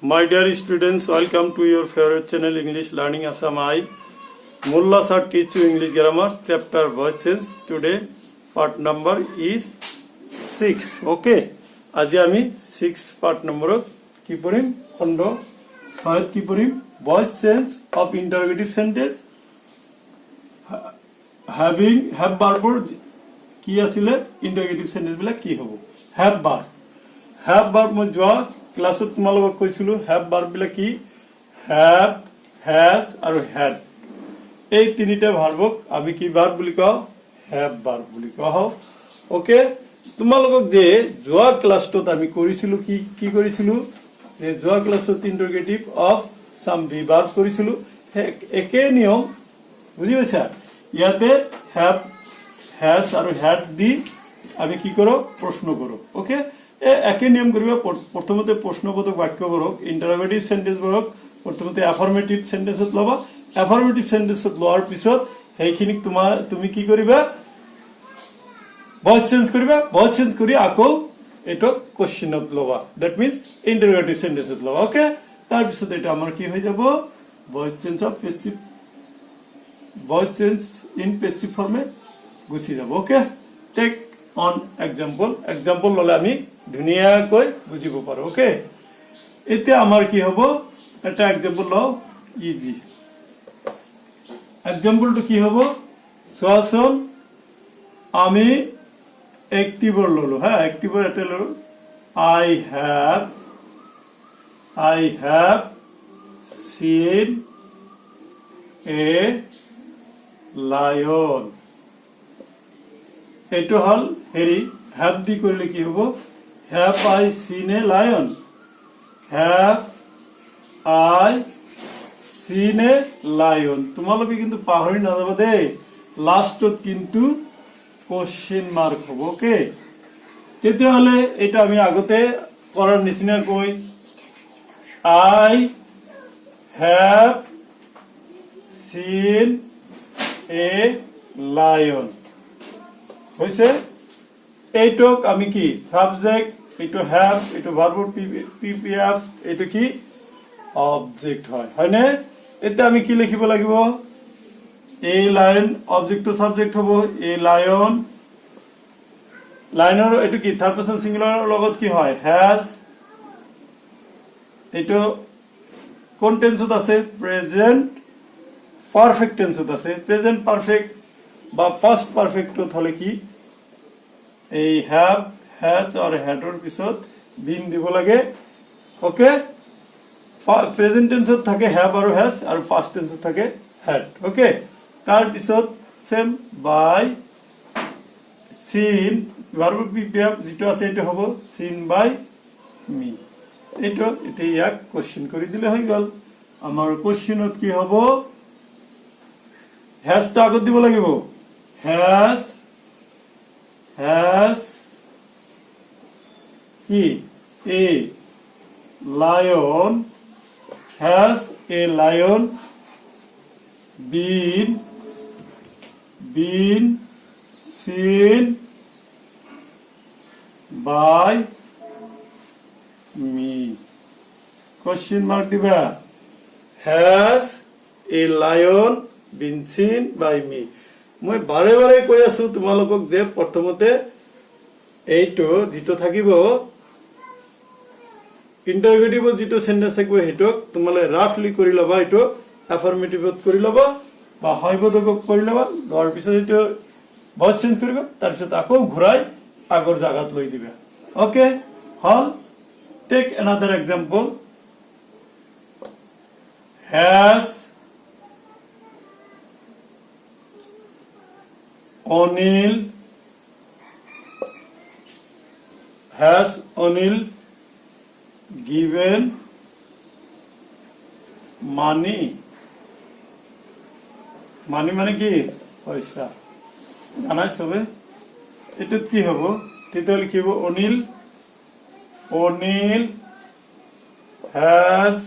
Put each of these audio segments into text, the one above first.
My dear students, welcome to your favorite channel English Learning Assam. I Mullah sir teach you English grammar chapter voice change. Today part number is 6. Okay. আজি আমি 6 part number কি পড়িম খণ্ড 6 কি পড়িম voice change of interrogative sentence having have verb কি আছিলে interrogative sentence বিলাক কি হ'ব have verb মই যোৱা ক্লাছত তোমালোকক কৈছিলো have verb বিলাক কি have has আৰু had এই তিনিটা ভাৰ্বক আমি কি ভাৰ্ব বুলি কওঁ have verb বুলি কওঁ ওকে তোমালোকক যে যোৱা ক্লাছত আমি কৰিছিলো কি কৰিছিলো যে যোৱা ক্লাছত ইন্টাৰগেটিভ অফ সাম ভাৰ্ব কৰিছিলো একে নিয়ম বুজি পাইছা ইয়াতে have has আৰু had দি আমি কি করো প্রশ্ন করো ওকে একে নিয়ম করিবা প্রথমতে প্রশ্নবোধক বাক্য করক ইন্টারোগেটিভ সেন্টেন্স করক প্রথমতে অ্যাফার্মেটিভ সেন্টেন্সত লবা অ্যাফার্মেটিভ সেন্টেন্সত লোৱাৰ পিছত সেইখিনিক তুমি কি কৰিবা ভয়েস চেঞ্জ কৰিবা ভয়েস চেঞ্জ কৰি আকৌ এটো কোশ্চেনত লবা দ্যাট মিন্স ইন্টাৰোগেটিভ সেন্টেন্সত লবা ওকে তাৰ পিছত এটা আমাৰ কি হৈ যাব voice change of passive voice change in passive ফর্মে গুছি যাব ওকে টেক অন এক্সাম্পল ললে আমি ধুনিয়াকৈ বুজিব পাৰো ওকে এতিয়া আমাৰ কি হ'ব এটা এক্সাম্পল লও ইজি এক্সাম্পলটো কি হ'ব সোয়াসন আমি অ্যাক্টিভৰ ললো হ্যাঁ অ্যাক্টিভৰ এটা ললো I have seen a lion এটো হল হেৰি have দি কৰিলে কি হ'ব have I seen a lion have I seen a lion তোমালোকে কিন্তু পাহৰি নাযাবা দে লাষ্টত কিন্তু কোশ্চেন মাৰ্ক হ'ব ওকে তেতিয়াহলে এটা আমি আগতে কৰাৰ নিচিনা কৈ I have seen a lion হইছে এইটোক আমি কি সাবজেক্ট এইটো হ্যাভ এইটো ভার্ব পিপিএফ এইটো কি অবজেক্ট হয় না এটা আমি কি লিখিব লাগিব এই লাইন অবজেক্ট টু সাবজেক্ট হ'ব এই লাইনৰ এইটো কি থাৰ্ড পারসন সিঙ্গুলার লগত কি হয় হ্যাজ এইটো কোন টেন্সত আছে প্রেজেন্ট পারফেক্ট টেন্সত আছে প্রেজেন্ট পারফেক্ট বা ফার্স্ট পারফেক্টত হলে কি এই হ্যাভ হ্যাজ আর হ্যাডৰ পিছত বিন দিব লাগে ওকে প্ৰেজেন্ট টেন্সত থাকে হ্যাভ আৰু হ্যাজ আৰু ফাৰ্স্ট টেন্সত থাকে হ্যাড ওকে তাৰ পিছত সেম বাই সিন ভার্ব পিপিএফ যেটো আছে এটা হ'ব সিন বাই মি এটা এতিয়া ইয়াক কোশ্চেন কৰি দিলে হৈ গল আমাৰ কোশ্চেনত কি হ'ব হ্যাজ টা আগত দিব লাগিব has কি a lion has a lion been seen by me question mark দিবা has a lion been seen by me মই বাৰে বাৰে কৈ আছো তোমালোকক যে প্ৰথমতে এইটো যেটো থাকিব ইন্টাৰোগেটিভ যেটো সেন্টেন্স থাকিব হেতক তোমালে ৰাফলি কৰি লবা এটো অ্যাফাৰ্মেটিভত কৰি লবা বা হয়বোধক কৰি লবা তাৰ পিছত এটো ভয়েস চেঞ্জ কৰিবা তাৰ পিছত আকৌ ঘুৰাই আগৰ জায়গাত লৈ দিবা ওকে হল take another example has Anil given money মানে কি পয়সা জানাই সবে এটুত কি হব তেতিয়াহলে লিখিব Anil has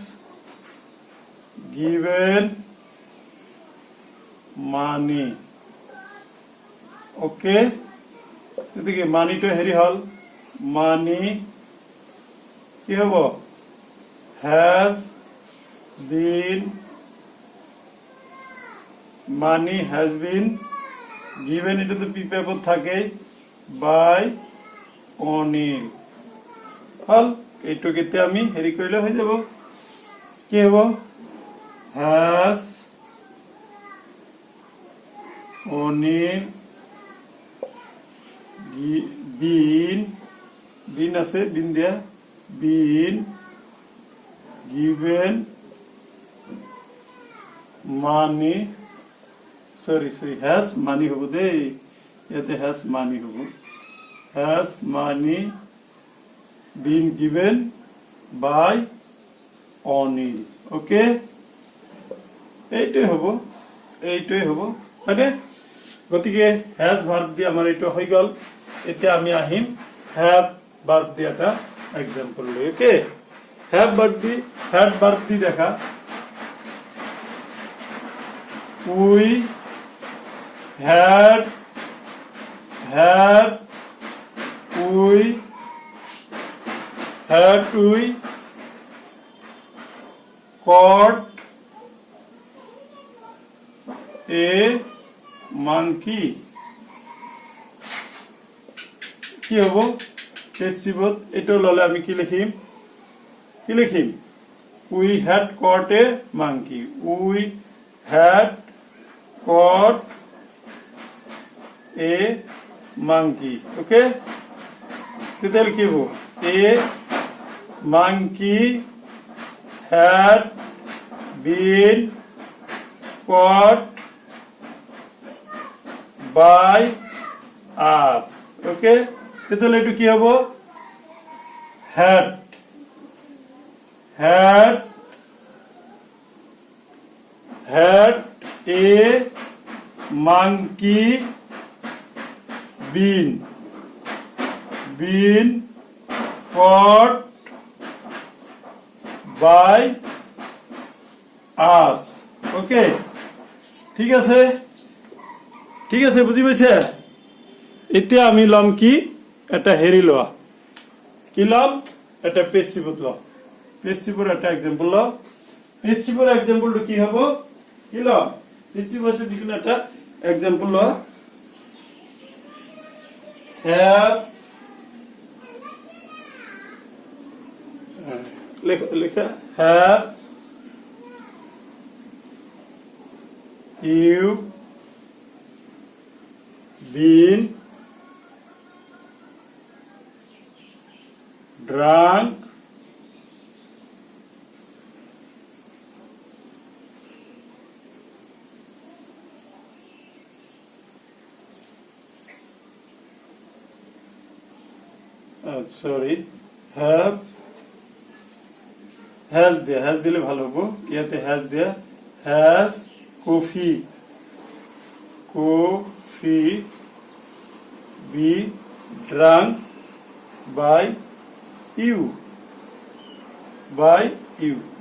given money okay এদিকে মানিটো হেৰি হল মানি কি হব has been money has been given এটা তো পিপেপত থাকে by অনিল হল এইটুকুতে আমি হেৰি কৰিলে হৈ যাব কি হ'ব has অনিল been আছে been দিয়া been given money sorry has money হব দেই ইয়াতে has money হব has money been given by Anil okay এইটোই হব মানে গতিকে has verb দিয়ে আমাৰ এইটো হৈ গল এতিয়া আমি আহিম have verb দিয়ে এটা एग्जांपल লৈ ওকে have verb দি দেখা we had we caught a monkey কি হবো পেসিভত এটো ললে আমি কি লিখিম we had caught a monkey we had caught a monkey okay তেতিয়াহলে কি হবো a monkey had been caught by us okay তেতিয়াহলে এটো কি হবো had a monkey been caught by us okay ঠিক আছে বুঝি পাইছে এতিয়া আমি লম কি এটা হেৰি লোৱা কি লম এটা পেসিভত লম পেসিভৰ এটা एग्जांपल লও পেসিভৰ एग्जांपलটো কি হ'ব কি লম পেসিভৰ যিকোনো এটা एग्जांपल লও have লেখা have you been drunk sorry have has দিলে ভালো হবে ইয়াতে has দিয়া has coffee be drunk by you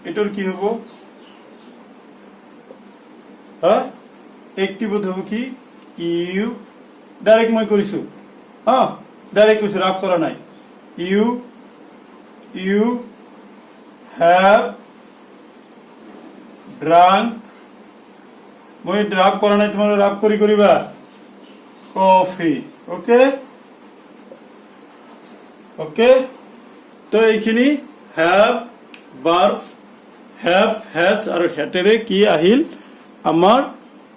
এটার কি হবো হ্যাঁ একটিভ হবো কি ইউ ডাইরেক্ট মই করিছো হ্যাঁ ডাইরেক্ট কইছো রাফ করা নাই you have drunk মই রাফ করা নাই তোমার রাফ করিবা কফি ওকে তো এইখিনি have verb have has আর হেটেৰে কি আহিল আমাৰ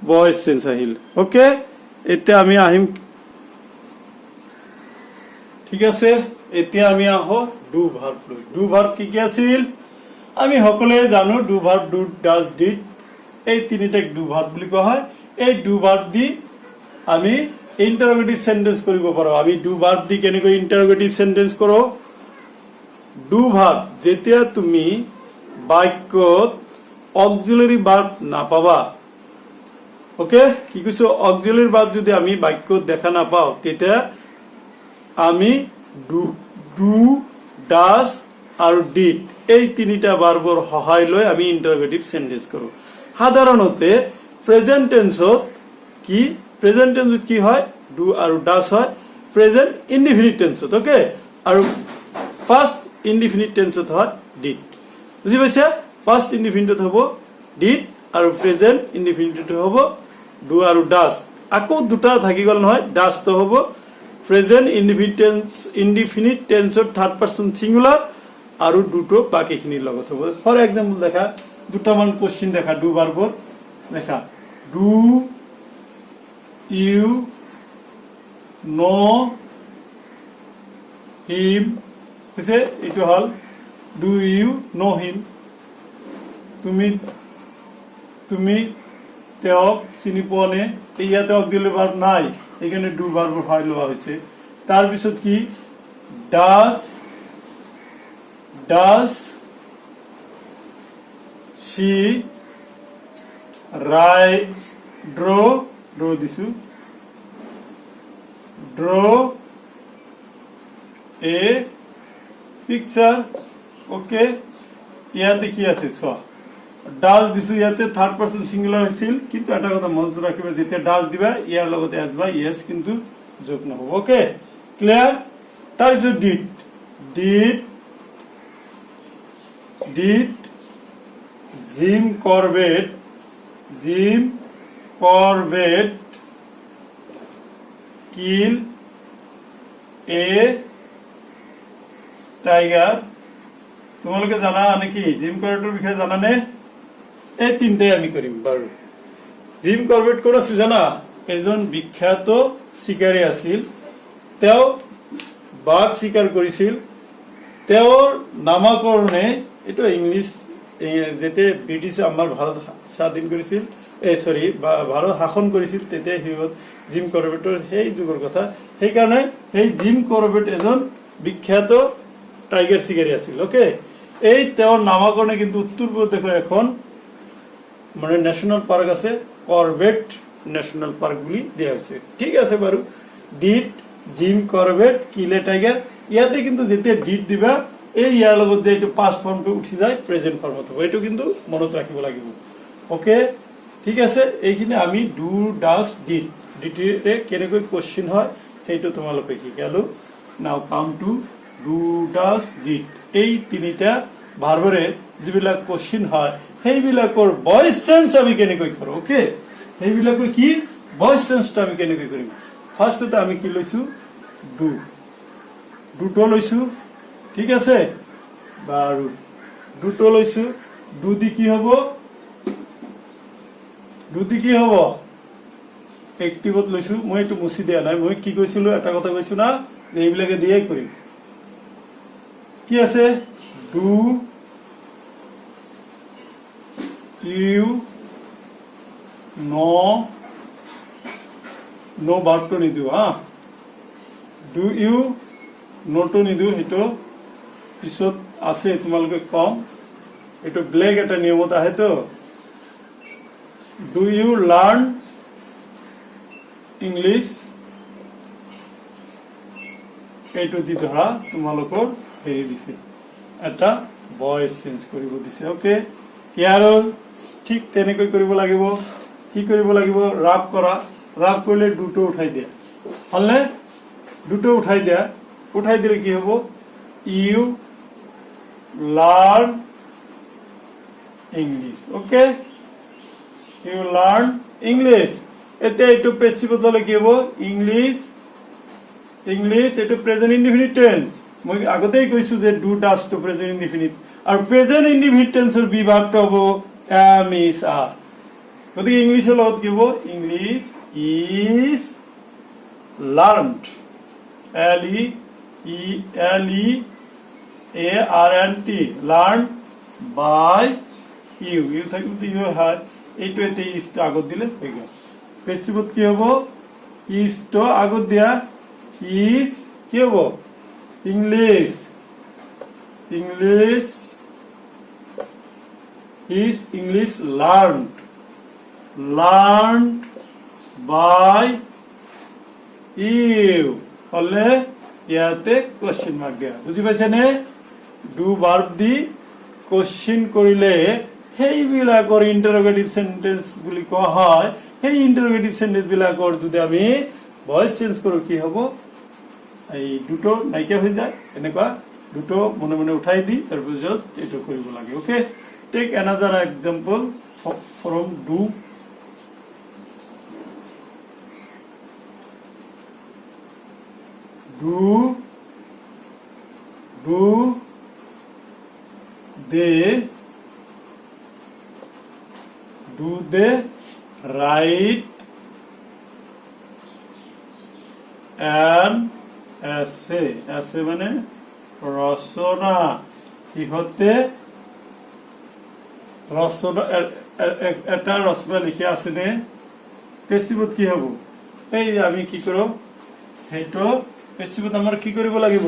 ভয়েস চেঞ্জ আহিল ওকে এতিয়া আমি আহিম ঠিক আছে এতিয়া আমি আহো ডু ভার্ব কি আছিল আমি সকলোৱে জানো do verb do does did এই তিনিটাক ডু ভাৰ্ব বুলি কোৱা হয় এই ডু ভাৰ্ব দি আমি ইন্টাৰোগেটিভ সেন্টেন্স কৰিব পাৰো আমি ডু ভাৰ্ব দি কেনেকৈ ইন্টাৰোগেটিভ সেন্টেন্স কৰো ডু ভার্ব যেতিয়া তুমি বাক্যত অক্সিলারি ভার্ব নাপাবা ওকে কি কৈছো অক্সিলারি ভার্ব যদি আমি বাক্যত দেখা নাপাও তেতিয়া আমি ডু ডাজ আৰু ডিড এই তিনিটা ভাৰ্বৰ সহায় লৈ আমি ইন্টাৰোগেটিভ সেন্টেন্স কৰো সাধাৰণতে প্ৰেজেন্ট টেন্সত কি হয় ডু আৰু ডাজ হয় প্ৰেজেন্ট ইনডিফিনিট টেন্সত ওকে আৰু ফার্স্ট ইনডিফিনিট টেন্সত হয় ডিড বুজি পাইছা পাষ্ট ইনডিফিনিটত হ'ব ডিড আৰু প্ৰেজেন্ট ইনডিফিনিটত হ'ব ডু আৰু ডাজ আকৌ দুটা থাকি গল নহয় ডাজ তো হ'ব প্ৰেজেন্ট ইনডিফিনিট টেন্সৰ থাৰ্ড পাৰসন সিঙ্গুলাৰ আৰু ডু তো বাকিখিনিৰ লগত হ'ব ফৰ এক্সাম্পল দেখা দুটামান কোশ্চেন দেখা ডু ভাৰ্বৰ দেখা ডু ইউ নো হিম হৈছে এইটো হল ডু ইউ নো হিম তুমি তুমি তেওঁক চিনি পোৱা নে ইয়াত তেওঁক দিলে ভাৰ্ব নাই এখানে ডু ভাৰ্বৰ হয় লোৱা হৈছে তাৰ পিছত কি ডাজ she draw দিছো draw a picture okay ইয়াতে কি আছে চোৱা ডাজ দিছো ইয়াতে থাৰ্ড পাৰসন সিঙ্গুলাৰ হৈছিল কিন্তু এটা কথা মনত ৰাখিবা যেতিয়া ডাজ দিবা ইয়াৰ লগতে এস বা ইয়েস কিন্তু যোগ নহব ওকে ক্লিয়াৰ তাৰ পিছত did Jim Corbett kill a tiger তোমালোকে জানা নাকি জিম কৰবেটৰ বিষয়ে জানা নে এই তিনটাই আমি কৰিম বাৰু জিম কৰবেট কোন আছিল জানা এজন বিখ্যাত শিকাৰী আছিল তেওঁ বাঘ শিকাৰ কৰিছিল তেওঁৰ নামকৰণে এটো ইংলিশ যেতে ব্ৰিটিশ আমাৰ ভাৰত স্বাধীন কৰিছিল ভাৰত শাসন কৰিছিল তেতে হিৰত জিম কৰবেটৰ সেই যুগৰ কথা সেই কাৰণে সেই জিম কৰবেট এজন বিখ্যাত টাইগাৰ শিকাৰী আছিল ওকে এই তেওঁৰ নামকৰণে কিন্তু উত্তৰ পূৰ্ব দেশৰ এখন মানে ন্যাশনাল পাৰ্ক আছে কৰবেট ন্যাশনাল পাৰ্ক বুলি দিয়া হৈছে ঠিক আছে বাৰু did Jim Corbett kill a tiger ইয়াতে কিন্তু যেতিয়া ডিড দিবা এই ইয়াৰ লগত যে এইটো পাস্ট ফৰ্মটো উঠি যায় প্ৰেজেন্ট ফৰ্মত হ'ব এইটো কিন্তু মনত ৰাখিব লাগিব ওকে ঠিক আছে এইখিনি আমি ডু ডাজ ডিড ডিটে কেনেকৈ কোশ্চেন হয় সেইটো তোমালোকে শিকালো নাও come to do does did এই তিনিটা ভাৰ্বৰে যিবিলাক কোশ্চেন হয় সেইবিলাকৰ ভয়েস চেঞ্জ আমি কেনেকৈ কৰো ওকে সেইবিলাকৰ কি ভয়েস চেঞ্জটো আমি কেনেকৈ কৰিম ফাৰ্স্টতে আমি কি লৈছো ডুটো লৈছো ঠিক আছে বাৰু ডুটো লৈছো ডু দি কি হ'ব এক্টিভত লৈছো মই এইটো মুছি দিয়া নাই মই কি কৈছিলো এটা কথা কৈছো না যে এইবিলাকে দিয়েই কৰিম কি আছে ডু ইউ নো ভাৰ্বটো নিদিওঁ হা ডু ইউ নোটো নিদিওঁ সেইটো পিছত আছে তোমালোকে কম এইটো ব্লেক এটা নিয়মত আহে তো ডু ইউ লাৰ্ন ইংলিছ এইটো দি ধৰা তোমালোকৰ হেৰি দিছে এটা ভয়েস চেঞ্জ কৰিব দিছে ওকে ইয়াৰো ঠিক তেনেকৈ কৰিব লাগিব কি কৰিব লাগিব ৰাপ কৰিলে দুটো উঠাই দিয়া হলনে দুটো উঠাই দিলে কি হ'ব you learn English okay you learn English এতে এইটো পেসিভ হলে কি হ'ব ইংলিশ এইটো প্রেজেন্ট ইনডিফিনিট টেন্স মই আগতেই কৈছো যে do does to present indefinite আৰু প্ৰেজেন্ট ইনডিফিনিট টেন্সৰ বিভাগটো হ'ব am is are গতিকে ইংলিশৰ লগত কি হ'ব English is learned L-E-A-R-N-T learned by you থাকলে তো ইউ হয় এইটো এতে ইজ তো আগত দিলে হৈ গ'ল পেসিভত কি হ'ব ইজ তো আগত দিয়া ইজ কি হ'ব English is English learned by you হলে ইয়াতে কোশ্চেন মার্ক দিয়া বুঝি পাইছে নে ডু ভার্ব দি কোশ্চেন কৰিলে সেইবিলাকৰ ইন্টাৰোগেটিভ সেন্টেন্স বুলি কোৱা হয় সেই ইন্টাৰোগেটিভ সেন্টেন্স বিলাকৰ যদি আমি ভয়েস চেঞ্জ কৰো কি হ'ব এই দুটো নাইকিয়া হৈ যায় এনেকুৱা দুটো মনে মনে উঠাই দি তাৰপিছত এইটো কৰিব লাগে okay take another example from do they write an essay মানে রচনা ইহতে রচনা এটা রচনা লিখি আছে নে পেসিভত কি হব এই আমি কি করব হেটো পেসিভত আমাৰ কি কৰিব লাগিব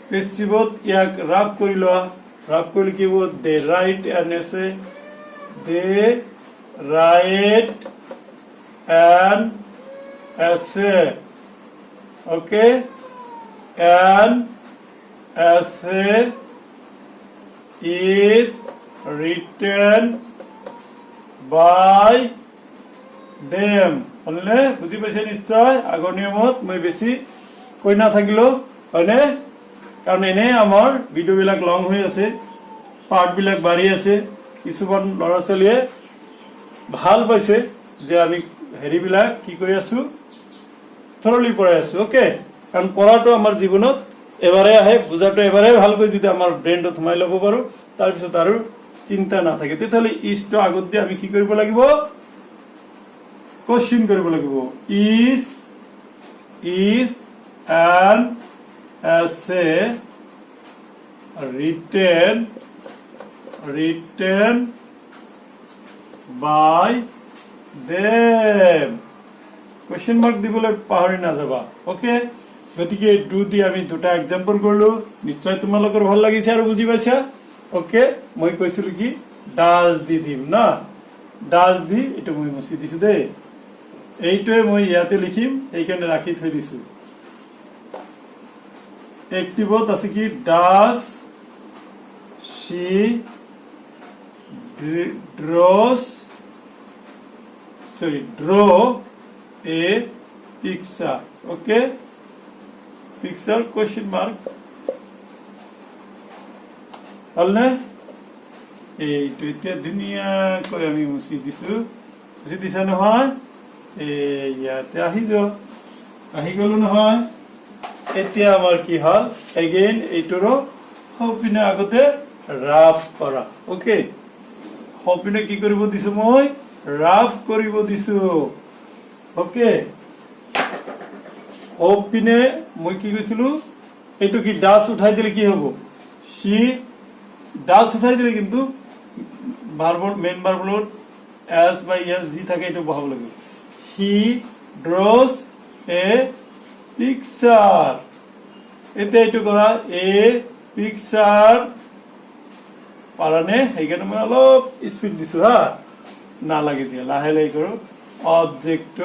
পেসিভত ইয়াক ৰাব কৰি লোৱা ৰাব কৰি কি হ'ব they write an essay they write an essay okay an essay is written by them হলনে বুজি পাইছে নিশ্চয় আগৰ নিয়মত মই বেছি কৈ না থাকিলো হয়নে কাৰণ এনে আমাৰ ভিডিও বিলাক লং হৈ আছে পাৰ্ট বিলাক বাঢ়ি আছে কিছুমান ল'ৰা ছোৱালীয়ে ভাল পাইছে যে আমি হেৰি বিলাক কি কৰি আছো থৰলি পঢ়াই আছো ওকে কাৰণ পঢ়াটো আমাৰ জীৱনত এবাৰে আহে বুজাটো এবাৰে ভালকৈ যদি আমাৰ ব্ৰেইনত সোমাই ল'ব পাৰো তাৰ পিছত আৰু চিন্তা নাথাকে তেতিয়াহ'লে ইজটো আগত দি আমি কি কৰিব লাগিব কোশ্চেন কৰিব লাগিব is an essay written by them question mark দিবলৈ পাহৰি নাযাবা ওকে গতিকে ডু দি আমি দুটা এক্সাম্পল কৰিলো নিশ্চয় তোমালোকৰ ভাল লাগিছে আৰু বুজি পাইছা ওকে মই কৈছিলো কি ডাজ দি দিম না ডাজ দি এটা মই মুছি দিছো দেই এইটোৱে মই ইয়াতে লিখিম এইখানে ৰাখি থৈ দিছো এক্টিভত আছে কি does she draw a picture okay picture question mark হলনে এইটো এতিয়া ধুনীয়াকৈ আমি মুছি দিছা নহয় ইয়াতে আহি গলো নহয় এতিয়া আমাৰ কি হল এগেইন এইটোৰো সপিনে আগতে ৰাফ কৰা ওকে সপিনে কি কৰিব দিছো মই ৰাফ কৰিব দিছো ওকে সপিনে মই কি কৈছিলো এইটো কি ডাস উঠাই দিলে কি হ'ব সি ডাস উঠাই দিলে কিন্তু ভার্বর মেইন ভার্বর এস বাই এস জি থাকে এটা বহাব লাগে হি ড্রস এ পিকচার এতে এইটো কৰা এ পিকচার পারানে এইখানে মই অলপ স্পিড দিছো হা না লাগে দিয়া লাহে লাহে করো অবজেক্ট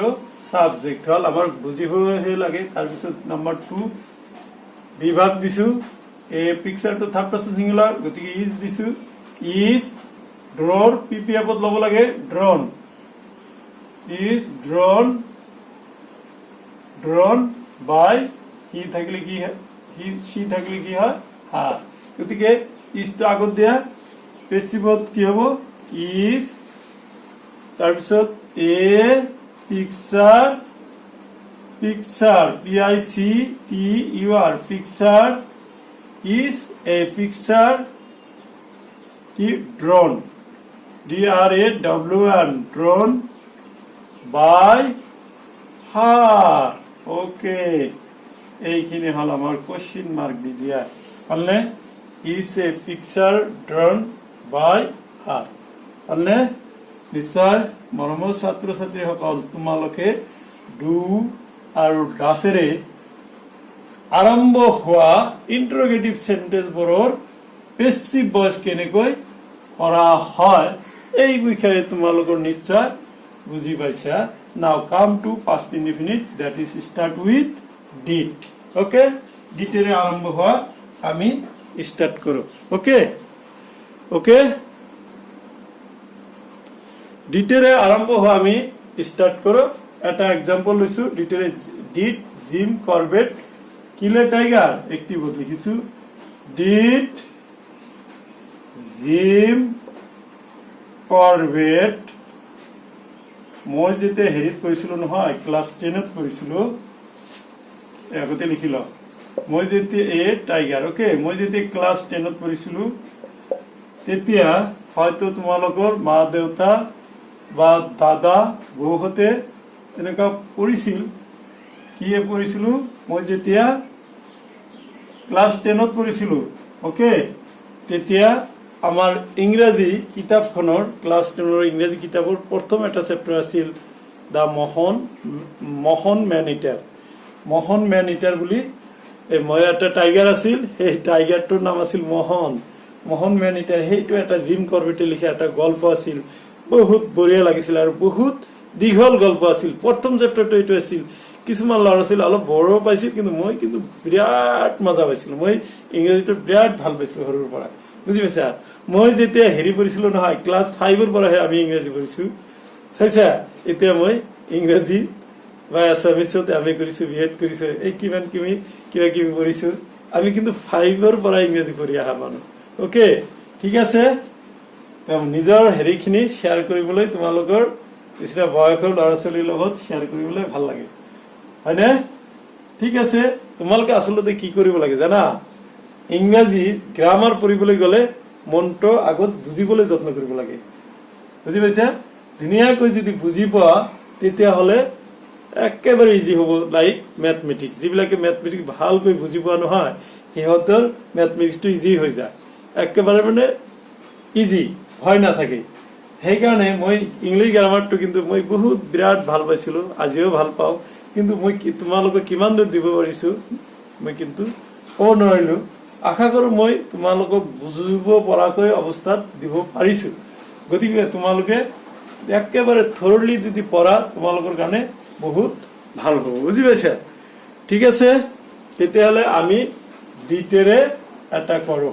সাবজেক্ট হল আমার বুঝি হয়ে লাগে তার পিছত নাম্বার 2 বিভাগ দিছো এ পিকচার তো থার্ড পারসন সিঙ্গুলার গতিকে ইজ দিছো ইজ ড্রর পিপিএফত লব লাগে ড্রন ইজ ড্রন বাই হি থাকলে কি হয় হি সি থাকলে কি হয় হা গতিকে ইজ তো আগত দিয়া পেসিভত কি হবো ইজ তার পিছত a picture P I C T U R picture is a picture drawn drawn drawn by her okay এইখিনি হল আমার কোশ্চেন মার্ক দি দিয়া হলনে is a picture drawn by her হলনে নিশ্চয় মৰমৰ ছাত্ৰ ছাত্ৰী সকল তোমালোকে ডু আৰু ডাসেৰে আৰম্ভ হোৱা ইন্টাৰোগেটিভ সেন্টেন্স বোৰৰ পেসিভ ভয়েস কেনেকৈ কৰা হয় এই বিষয়ে তোমালোকৰ নিশ্চয় বুজি পাইছা now come to past indefinite that is start with did okay ডিটেৰে আৰম্ভ হোৱা আমি স্টাৰ্ট কৰো ওকে ওকে ডিটেৰে আৰম্ভ হোৱা আমি স্টাৰ্ট কৰো এটা এক্সাম্পল লৈছো ডিটেৰে ডিড জিম কৰবেট কিলে টাইগাৰ একটিভ লিখিছো ডিড জিম কৰবেট মই যেতিয়া হেৰিত পঢ়িছিলো নহয় ক্লাছ 10ত পঢ়িছিলো আগতে লিখি লও মই যেতিয়া টাইগাৰ ওকে মই যেতিয়া ক্লাছ 10ত পঢ়িছিলো তেতিয়া হয়তো তোমালোকৰ মা দেউতা বা দাদা বৌহতে এনেকুৱা পঢ়িছিল কিয়ে পঢ়িছিলো মই যেতিয়া ক্লাছ 10ত পঢ়িছিলো ওকে তেতিয়া আমার ইংৰাজী কিতাপখনৰ ক্লাছ 10ৰ ইংৰাজী কিতাপৰ প্ৰথম এটা চেপ্টাৰ আছিল দা মহন ম্যান ইটাৰ বুলি এই মই এটা টাইগাৰ আছিল সেই টাইগাৰটোৰ নাম আছিল মহন ম্যান ইটাৰ সেইটো এটা জিম কৰবেটে লিখা এটা গল্প আছিল বহুত বঢ়িয়া লাগিছিল আৰু বহুত দীঘল গল্প আছিল প্ৰথম চেপ্টাৰটো এইটো আছিল কিছুমান ল'ৰা আছিল অলপ বড় পাইছিল কিন্তু মই কিন্তু বিৰাট মজা পাইছিলো মই ইংৰাজীটো বিৰাট ভাল পাইছিলো সৰুৰ পৰা বুজি পাইছা মই যেতিয়া হেৰি পঢ়িছিলো নহয় ক্লাছ 5ৰ পৰাহে আমি ইংৰাজী পঢ়িছো চাইছা এতিয়া মই ইংৰাজী বা আছামিছত আমি কৰিছো বিএড কৰিছো এই কিবা কিবি পঢ়িছো আমি কিন্তু 5ৰ পৰা ইংৰাজী পঢ়ি অহা মানুহ ওকে ঠিক আছে নিজৰ হেৰিখিনি শ্বেয়াৰ কৰিবলৈ তোমালোকৰ নিচিনা বয়সৰ ল'ৰা ছোৱালীৰ লগত শ্বেয়াৰ কৰিবলৈ ভাল লাগে হয়নে ঠিক আছে তোমালোকে আচলতে কি কৰিব লাগে জানা ইংৰাজী গ্ৰামাৰ পঢ়িবলৈ গলে মনটো আগত বুজিবলৈ যত্ন কৰিব লাগে বুজি পাইছা ধুনীয়াকৈ যদি বুজি পোৱা তেতিয়া হলে একেবাৰে ইজি হ'ব লাইক ম্যাথমেটিক্স যিবিলাকে ম্যাথমেটিক্স ভালকৈ বুজি পোৱা নহয় সিহঁতৰ ম্যাথমেটিক্সটো ইজি হৈ যায় একেবাৰে মানে ইজি ভয় নাথাকে সেইকাৰণে মই ইংলিছ গ্ৰামাৰটো কিন্তু মই বহুত বিৰাট ভাল পাইছিলো আজিও ভাল পাওঁ কিন্তু মই তোমালোকক কিমান দূৰ দিব পাৰিছো মই কিন্তু ক'ব নোৱাৰিলো আশা কৰো মই তোমালোকক বুজিব পৰাকৈ অৱস্থাত দিব পাৰিছো গতিকে তোমালোকে একেবাৰে থৰলি যদি পঢ়া তোমালোকৰ কাৰণে বহুত ভাল হ'ব বুজি পাইছা ঠিক আছে তেতিয়াহলে আমি ডিটেৰে এটা কৰো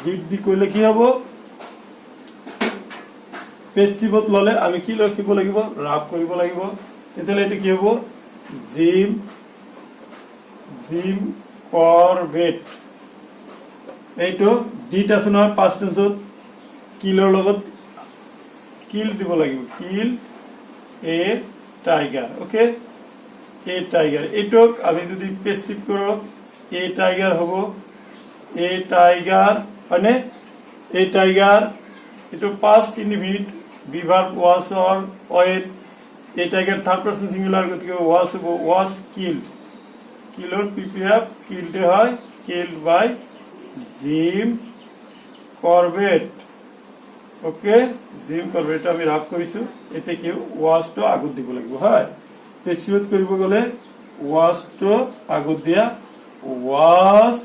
ডিট কৰিলে কি হ'ব পেছিভত ললে আমি কি লিখিব লাগিব ৰাফ কৰিব লাগিব তেতিয়াহলে এটো কি হ'ব জিম কৰবেট এইটো ডিট আছে নহয় পাস্ট টেন্সত কিলৰ লগত কিল দিব লাগিব kill a tiger okay a tiger এটোক আমি যদি পেছিভ কৰো এ টাইগাৰ হ'ব এ টাইগাৰ মানে এ টাইগাৰ এটো past indefinite be verb was or wait a tiger third person singular গতিকে was killed killer PPF killed হয় killed by Jim Corbett okay Jim Corbett আমি রাফ কৰিছো এতে কি ওয়াজ তো আগত দিব লাগিব হয় পেছিভত কৰিব গলে ওয়াজ তো আগত দিয়া ওয়াজ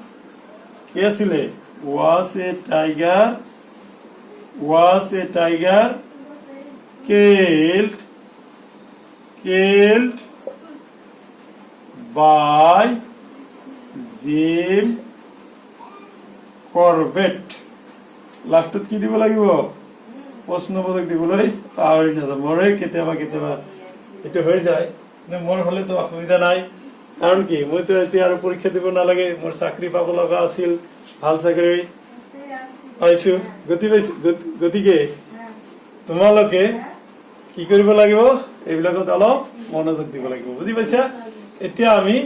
কি আছিল was a tiger killed by Jim Corbett লাষ্টত কি দিব লাগিব প্ৰশ্নবোধক দিবলৈ পাহৰি নাযাব মৰে কেতিয়াবা এটো হৈ যায় নে মোৰ হলে তো অসুবিধা নাই কাৰণ কি মই তো এতিয়া আৰু পৰীক্ষা দিব নালাগে মোৰ চাকৰি পাব লগা আছিল ভাল চাকৰি পাইছো গতিকে তোমালোকে কি কৰিব লাগিব এইবিলাকত অলপ মনোযোগ দিব লাগিব বুজি পাইছা এতিয়া আমি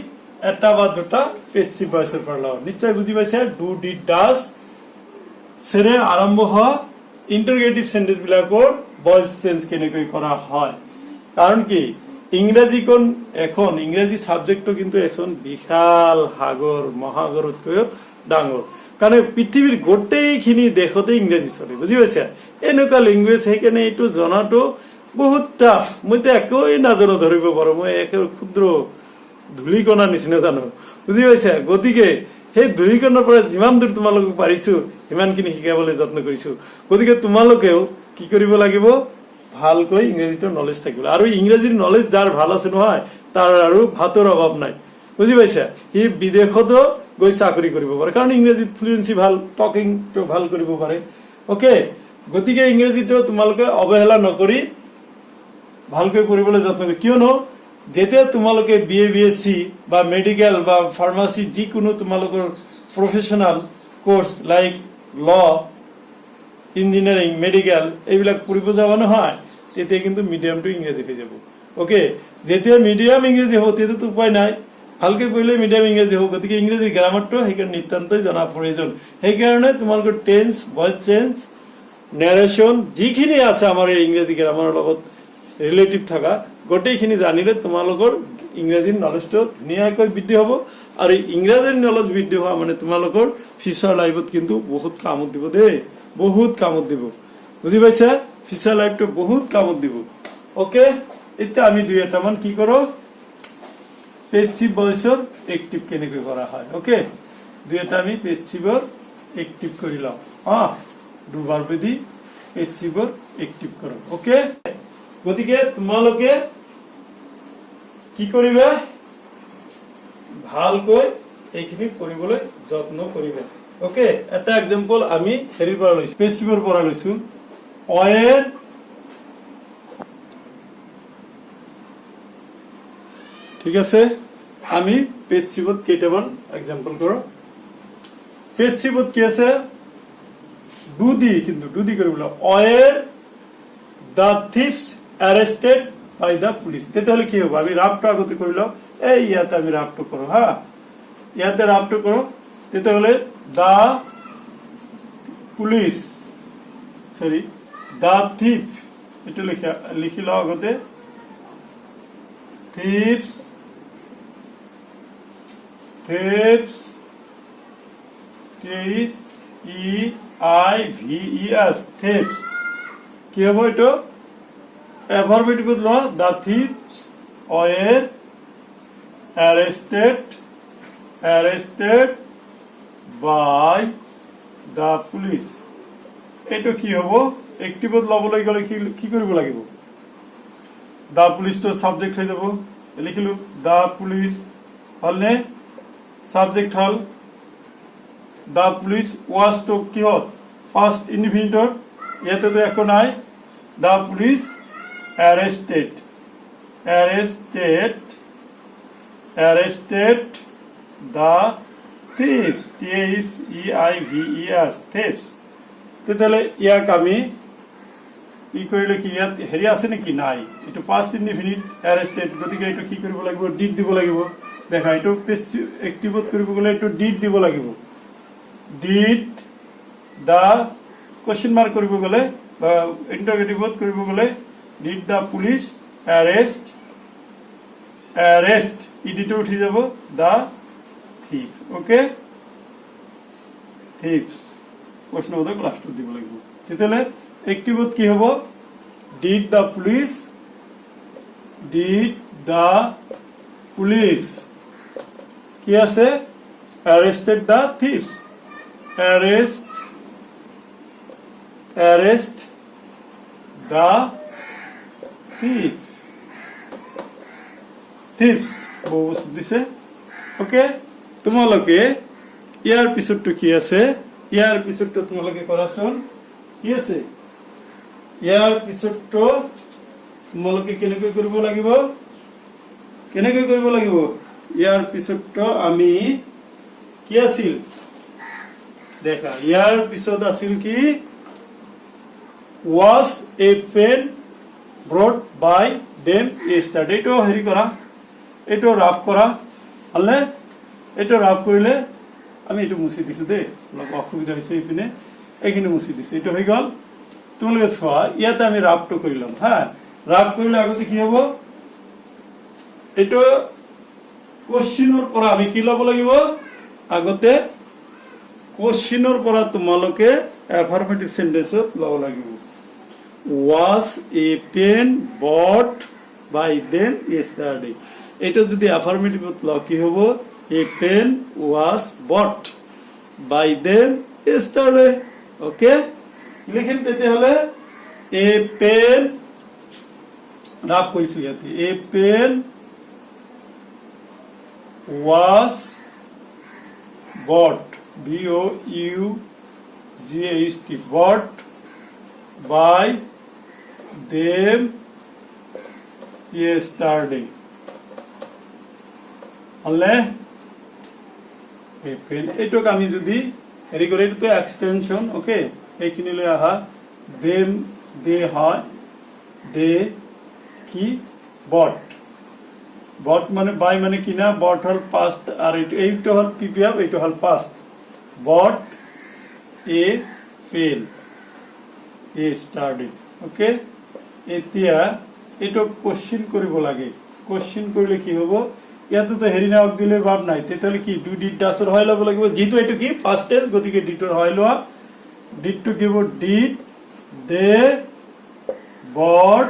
এটা বা দুটা পেছিভ ভয়েসৰ পৰা লওঁ নিশ্চয় বুজি পাইছা ডু ডিড ডাজ সেৰে আৰম্ভ হয় ইন্টাৰগেটিভ সেন্টেন্স বিলাকৰ ভয়েস চেঞ্জ কেনেকৈ কৰা হয় কাৰণ কি ইংৰাজী সাবজেক্টটো কিন্তু এখন বিশাল সাগৰ মহাসাগৰতকৈ ডাঙৰ কাৰণ পৃথিৱীৰ গোটেইখিনি দেশতে ইংৰাজী চলে বুজি পাইছা এনেকুৱা ল্যাঙ্গুৱেজ সেইকাৰণে এইটো জনাটো বহুত টাফ মই তো একোই নাজানো ধৰিব পাৰো মই একেবাৰে ক্ষুদ্ৰ ধূলিকণা নিচিনা জানো বুজি পাইছা গতিকে সেই ধূলিকণাৰ পৰা যিমান দূৰ তোমালোকক পাৰিছো সিমানখিনি শিকাবলৈ যত্ন কৰিছো গতিকে তোমালোকেও কি কৰিব লাগিব ভালকৈ ইংৰাজীৰ নলেজ থাকিব আৰু ইংৰাজীৰ নলেজ যাৰ ভাল আছে নহয় তাৰ আৰু ভাতৰ অভাৱ নাই বুজি পাইছা ই বিদেশতো গৈ চাকৰি কৰিব পাৰে কাৰণ ইংৰাজীত ফ্লুয়েন্সি ভাল টকিংটো ভাল কৰিব পাৰে ওকে গতিকে ইংৰাজীটো তোমালোকে অৱহেলা নকৰি ভালকৈ পঢ়িবলৈ যত্ন কৰিবা কিয়নো যেতিয়া তোমালোকে BA BSc বা মেডিকেল বা ফাৰ্মাচী যিকোনো তোমালোকৰ প্ৰফেশনাল কোৰ্স লাইক ল ইঞ্জিনিয়াৰিং মেডিকেল এইবিলাক পঢ়িব যাব নহয় তেতিয়া কিন্তু মিডিয়ামটো ইংৰাজী হৈ যাব ওকে যেতিয়া মিডিয়াম ইংৰাজী হ'ব তেতিয়াতো উপায় নাই ভালকে পঢ়িলে মিডিয়াম ইংৰাজী হ'ব গতিকে ইংৰাজী গ্ৰামাৰটো সেইকাৰণে নিতান্তই জনা প্ৰয়োজন সেইকাৰণে তোমালোকৰ টেন্স ভয়েস চেঞ্জ নেৰেশন যিখিনি আছে আমাৰ এই ইংৰাজী গ্ৰামাৰৰ লগত ৰিলেটিভ থকা গোটেইখিনি জানিলে তোমালোকৰ ইংৰাজীৰ নলেজটো ধুনীয়াকৈ বৃদ্ধি হ'ব আৰু ইংৰাজীৰ নলেজ বৃদ্ধি হোৱা মানে তোমালোকৰ ফিউচাৰ লাইফত কিন্তু বহুত কামত দিব দেই বহুত কামত দিব বুজি পাইছা ফিউচাৰ লাইফটো বহুত কামত দিব ওকে এতিয়া আমি দুই এটা মান কি কৰো পেসিভ ভয়েসৰ এক্টিভ কেনেকৈ কৰা হয় ওকে দুই এটা আমি পেসিভৰ এক্টিভ কৰি লওঁ দুবাৰ বেদি পেসিভৰ এক্টিভ কৰক ওকে গতিকে তোমালোকে কি কৰিবা ভালকৈ এইখিনি কৰিবলৈ যত্ন কৰিবা ওকে এটা এক্সাম্পল আমি হেৰিৰ পৰা লৈছো পেসিভৰ পৰা লৈছো অয়েৰ ঠিক আছে আমি পেসিভত কেইটামান এক্সাম্পল কৰো পেসিভত কি আছে দুদি কিন্তু দুদি কৰিবলা অয়েৰ the thieves arrested by the police তেতিয়াহলে কি হ'ব আমি রাফটো আগতে কৰিলো এই ইয়াতে আমি ৰাফটো কৰো ইয়াতে ৰাফটো কৰো তেতিয়াহলে the police sorry the thief এটা লিখিলো আগতে thieves thieves thieves কি হ'ব এটা affirmative law the thieves were arrested by the police এটা কি হ'ব এক্টিভত লবলৈ গলে কি কৰিব লাগিব the police তো সাবজেক্ট হৈ যাব লিখিলো the police হলনে সাবজেক্ট হল the police was তো কি হল ফার্স্ট ইনডিফিনিটৰ ইয়াতে তো একো নাই the police arrested the thieves thieves thieves তেতিয়াহলে ইয়াক আমি কি কৰিলে কি ইয়াত হেৰি আছে নেকি নাই এটো পাস্ট ইনডিফিনিট arrested গতিকে এটো কি কৰিব লাগিব ডিড দিব লাগিব দেখা এটো পেসিভ এক্টিভত কৰিব গলে এটো ডিড দিব লাগিব ডিড the question mark কৰিব গলে বা ইন্টাৰোগেটিভত কৰিব গলে did the police arrest ইডিটো উঠি যাব the thief okay thieves প্রশ্নবোধক লাস্ট দিব লাগিব তেতিয়ালে এক্টিভত কি হ'ব did the police কি আছে arrested the thieves arrest the thieves বহুত দিছে ওকে তোমালোকে ইয়াৰ পিছৰটো কি আছে ইয়াৰ পিছৰটো তোমালোকে কৰাচোন কি আছে ইয়াৰ পিছৰটো তোমালোকে কেনেকৈ কৰিব লাগিব ইয়াৰ পিছৰটো আমি কি আছিল দেখা ইয়াৰ পিছত আছিল কি was a pen brought by them yesterday এটো হেৰি কৰা এটো ৰাফ কৰা হলনে এটো ৰাফ কৰিলে আমি এটো মুছি দিছো দে লগ অসুবিধা হৈছে ইপিনে এইখিনি মুছি দিছো এটো হৈ গল তোমালোকে চোৱা ইয়াতে আমি ৰাফটো কৰিলাম ৰাফ কৰিলে আগতে কি হ'ব এটো কোশ্চেনৰ পৰা আমি কি ল'ব লাগিব আগতে কোশ্চেনৰ পৰা তোমালোকে এফাৰ্মেটিভ সেন্টেন্সত ল'ব লাগিব was a pen bought by them yesterday এটা যদি এফার্মেটিভত লও কি হ'ব a pen was bought by them yesterday okay লিখিম তেতিয়াহলে a pen রাফ কৰিছো ইয়াতে a pen was bought BOUGHT bought by them yesterday হলে ফেল এইটোক আমি যদি হেৰি কৰি এইটো এক্সটেনশন ওকে এইখিনিলৈ আহা দেম দে হয় দে কি বট বট মানে বাই মানে কিনা বট হল পাস্ট আর এইটো হল পিপিএফ এইটো হল পাস্ট বট এ ফেল এ স্টার্টেড ওকে এতিয়া এইটো কোশ্চিন কৰিব লাগে কোশ্চিন কৰিলে কি হ'ব ইয়াতে তো হেৰি না অক্সিলাৰি ভাৰ্ব নাই তেতিয়াহলে কি ডু ডিড ডাসৰ হয় লব লাগিব যেটো এইটো কি ফাৰ্স্ট টেন্স গতিকে ডিডৰ হয় লোৱা did to give did they বট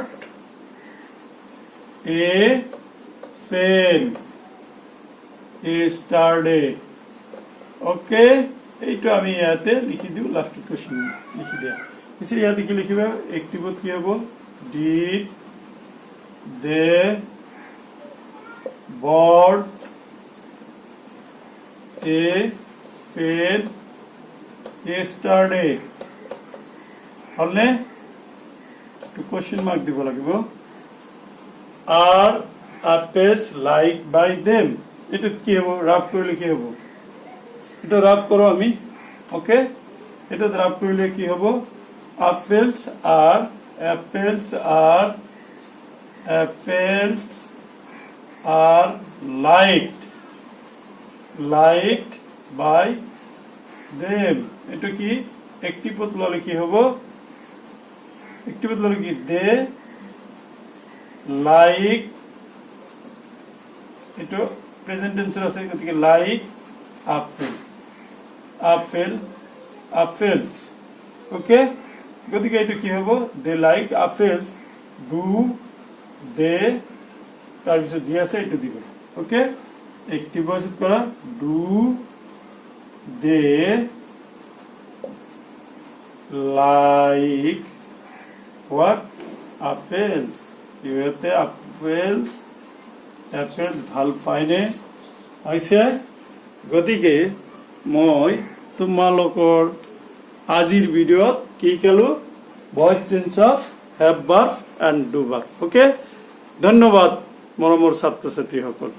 এ ফেল এ স্টার্টেড ওকে এইটো আমি ইয়াতে লিখি দিও লাস্ট কোশ্চিন লিখি দিয়া পিছে ইয়াতে কি লিখিবা এক্টিভত কি হ'ব ডিড দে বট এ ফেল এ স্টার্টেড হলনে টু কোশ্চিন মার্ক দিব লাগিব আর apples লাইক বাই দেম এটা কি হ'ব রাফ কৰিলে কি হ'ব এটা ৰাফ কৰো আমি ওকে এটা ৰাফ কৰিলে কি হ'ব apples are liked by them এটা কি একটিভত ললে কি হ'ব একটিভত ললে কি দে লাইক এটা প্রেজেন্ট টেন্সৰ আছে গতিকে লাইক apples ওকে গতিকে এটা কি হ'ব দে লাইক apples ডু দে তাৰপিছত যি আছে এইটো দিব ওকে একটিভ ভয়েস কৰা do they like what apples ইহঁতে apples ভাল পায়নে হৈছে গতিকে মই তোমালোকৰ আজিৰ ভিডিঅ'ত কি ক'লো voice change of have verb and do verb okay ধন্যবাদ মৰমৰ ছাত্ৰ ছাত্ৰীসকল